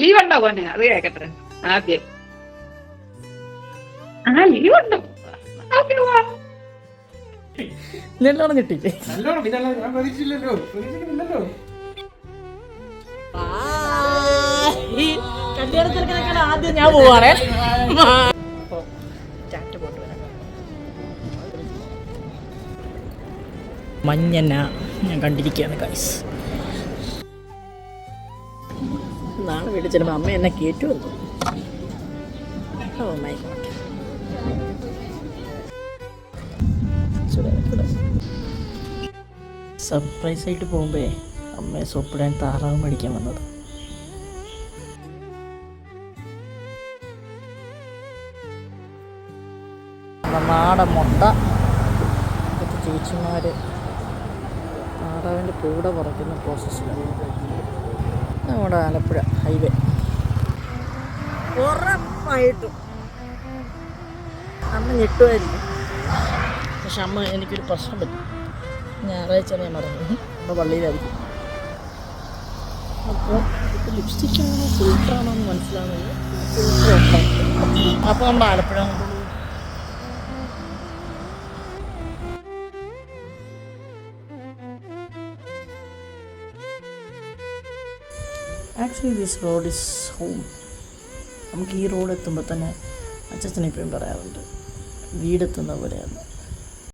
Leave ഉണ്ടോ പോനെ? അത് കേക്കട്ടെ ആദ്യം. ലീവ് ഉണ്ടോ? നല്ലോണം കിട്ടിയില്ലേ? ഞാൻ പ്രതീക്ഷിച്ചില്ലല്ലോ. കല്യാണത്തിനൊക്കെ ആദ്യം ഞാൻ പോവാണേ. മഞ്ഞന ഞാൻ കണ്ടിരിക്കുകയാണ് ഗൈസ്. നാളെ വീട്ടിൽ ചെല്ലുമ്പോൾ അമ്മ എന്നെ കയറ്റുമെന്നു. Oh my god. സർപ്രൈസ് ആയിട്ട് പോകുമ്പേ അമ്മയെ സോപ്പിടാൻ താറാവ് മേടിക്കാൻ വന്നത്. നാടൻ മുട്ട ചേച്ചിമാർ താറാവിൻ്റെ കൂടെ പറിക്കുന്ന പ്രോസസ്സിലാണ്. നമ്മുടെ ആലപ്പുഴ ഹൈവേ. ഉറപ്പായിട്ടും അമ്മ ഞെട്ടുമായിരിക്കും. പക്ഷെ അമ്മ എനിക്കൊരു പ്രശ്നം പറ്റും. ഞായറാഴ്ച ഞാൻ മറന്നു അമ്മ പള്ളിയിലായിരിക്കും. അപ്പോൾ ഇപ്പോൾ ലിപ്സ്റ്റിക്കാണോ ഫിൽറ്ററാണോ എന്ന് മനസ്സിലാവുന്നത്. അപ്പോൾ നമ്മുടെ Alappuzha actually this road is home. നമുക്ക് ഈ റോഡ് എത്തുമ്പോൾ തന്നെ അച്ഛനെ എപ്പോഴും പറയാറുണ്ട്, വീടെത്തുന്ന പോലെയാണ്.